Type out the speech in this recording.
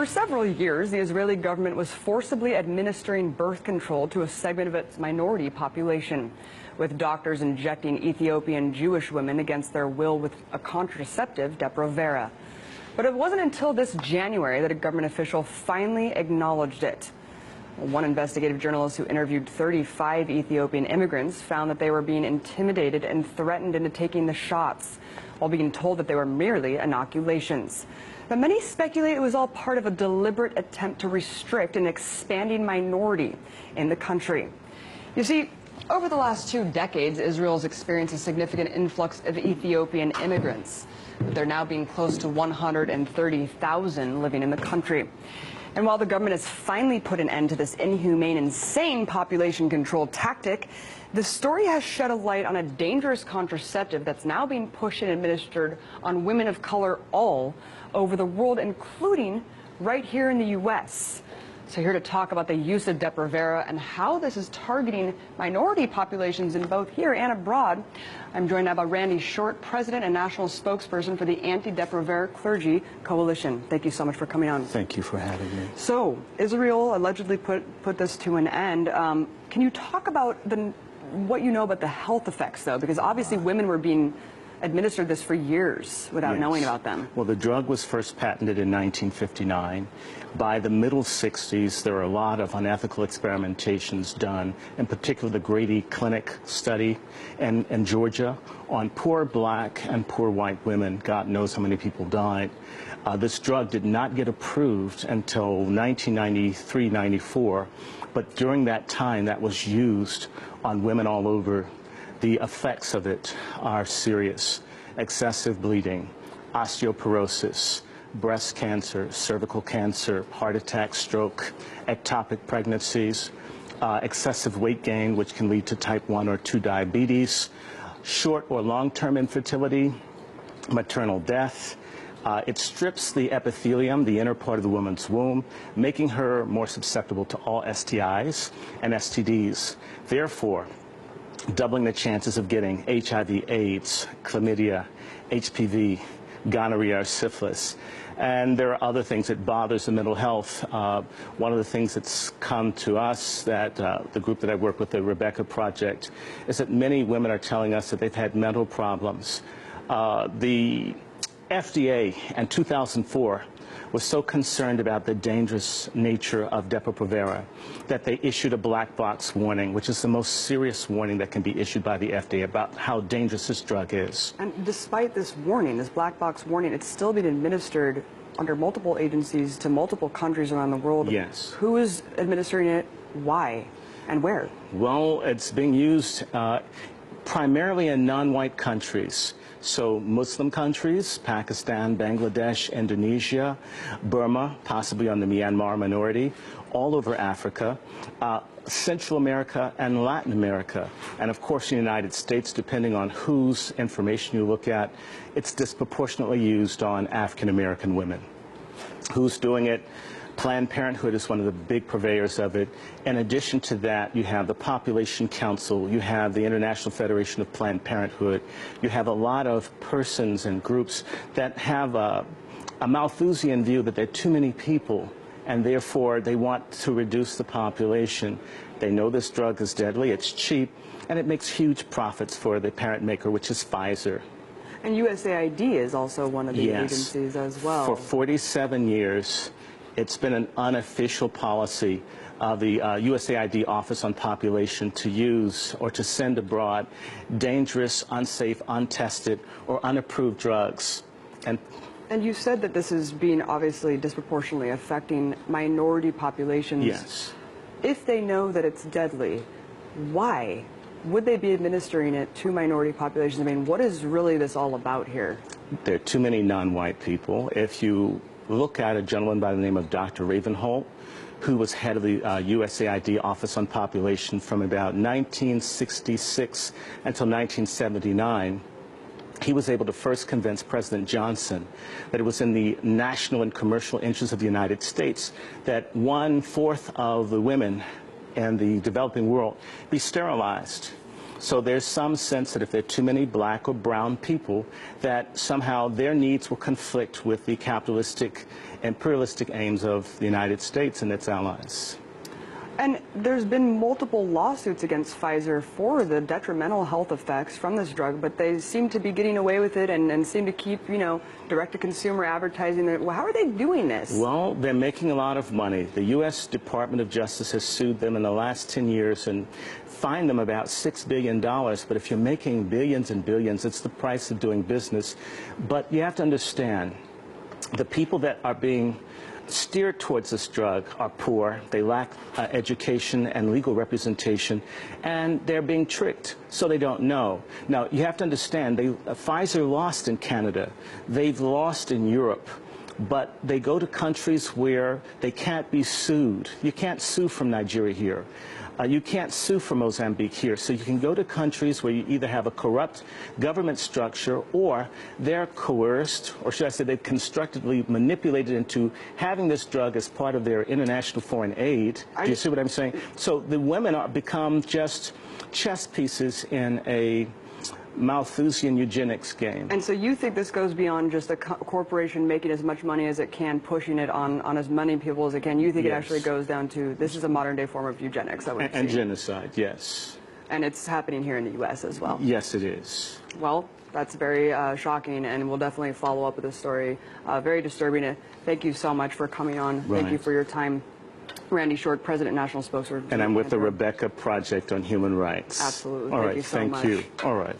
For several years, the Israeli government was forcibly administering birth control to a segment of its minority population, with doctors injecting Ethiopian Jewish women against their will with a contraceptive, Depo-Provera. But it wasn't until this January that a government official finally acknowledged it. One investigative journalist who interviewed 35 Ethiopian immigrants found that they were being intimidated and threatened into taking the shots, while being told that they were merely inoculations. But many speculate it was all part of a deliberate attempt to restrict an expanding minority in the country. You see, over the last 2 decades, Israel's experienced a significant influx of Ethiopian immigrants. There now being close to 130,000 living in the country. And while the government has finally put an end to this inhumane, insane population control tactic, the story has shed a light on a dangerous contraceptive that's now being pushed and administered on women of color all over the world, including right here in the U.S. So here to talk about the use of Depo-Provera and how this is targeting minority populations in both here and abroad, I'm joined now by Randy Short, President and National Spokesperson for the Anti-Depo-Provera Clergy Coalition. Thank you so much for coming on. Thank you for having me. So Israel allegedly put this to an end. Can you talk about what you know about the health effects, though? Because obviously women were being administered this for years without knowing about them. Well, the drug was first patented in 1959. By the middle 60s, there were a lot of unethical experimentations done, in particular the Grady Clinic study in Georgia on poor black and poor white women. God knows how many people died. This drug did not get approved until 1993-94, but during that time that was used on women all over. The effects of it are serious: excessive bleeding, osteoporosis, breast cancer, cervical cancer, heart attack, stroke, ectopic pregnancies, excessive weight gain, which can lead to type 1 or 2 diabetes, short or long-term infertility, maternal death. It strips the epithelium, the inner part of the woman's womb, making her more susceptible to all STIs and STDs. Therefore, doubling the chances of getting HIV, AIDS, chlamydia, HPV, gonorrhea, or syphilis. And there are other things that bothers the mental health. One of the things that's come to us, that the group that I work with, the Rebecca Project, is that many women are telling us that they've had mental problems. The FDA in 2004 was so concerned about the dangerous nature of Depo-Provera that they issued a black box warning, which is the most serious warning that can be issued by the FDA about how dangerous this drug is. And despite this warning, this black box warning, it's still being administered under multiple agencies to multiple countries around the world. Yes. Who is administering it? Why? And where? Well, it's being used primarily in non-white countries. So Muslim countries, Pakistan, Bangladesh, Indonesia, Burma, possibly on the Myanmar minority, all over Africa, Central America and Latin America, and of course the United States, depending on whose information you look at, it's disproportionately used on African American women. Who's doing it? Planned Parenthood is one of the big purveyors of it. In addition to that, you have the Population Council, you have the International Federation of Planned Parenthood, you have a lot of persons and groups that have a Malthusian view that there are too many people, and therefore they want to reduce the population. They know this drug is deadly, it's cheap, and it makes huge profits for the parent maker, which is Pfizer. And USAID is also one of the agencies as well. For 47 years, it's been an unofficial policy of the USAID Office on Population to use or to send abroad dangerous, unsafe, untested, or unapproved drugs. And you said that this is being obviously disproportionately affecting minority populations. Yes. If they know that it's deadly, why would they be administering it to minority populations? I mean, what is really this all about here? There are too many non-white people. If you look at a gentleman by the name of Dr. Ravenholt, who was head of the USAID Office on Population from about 1966 until 1979, he was able to first convince President Johnson that it was in the national and commercial interests of the United States that 1/4 of the women in the developing world be sterilized. So there's some sense that if there are too many black or brown people, that somehow their needs will conflict with the capitalistic, imperialistic aims of the United States and its allies. And there's been multiple lawsuits against Pfizer for the detrimental health effects from this drug, but they seem to be getting away with it and seem to keep, direct-to-consumer advertising. Well, how are they doing this? Well, they're making a lot of money. The U.S. Department of Justice has sued them in the last 10 years and fined them about $6 billion. But if you're making billions and billions, it's the price of doing business. But you have to understand, the people that are being steered towards this drug are poor, they lack education and legal representation, and they're being tricked, so they don't know. Now, you have to understand, Pfizer lost in Canada, they've lost in Europe, but they go to countries where they can't be sued. You can't sue from Nigeria here. You can't sue from Mozambique here. So you can go to countries where you either have a corrupt government structure or they're coerced, or should I say they've constructively manipulated into having this drug as part of their international foreign aid. Do you see what I'm saying? So the women become just chess pieces in a Malthusian eugenics game. And so you think this goes beyond just a corporation making as much money as it can, pushing it on as many people as it can. You think it actually goes down to, this is a modern day form of eugenics. And genocide, yes. And it's happening here in the U.S. as well. Yes, it is. Well, that's very shocking, and we'll definitely follow up with this story. Very disturbing. Thank you so much for coming on. Right. Thank you for your time. Randy Short, President, National Spokesperson. And I'm with the Rebecca Project on Human Rights. Absolutely. All right, thank you so much. Thank you. All right.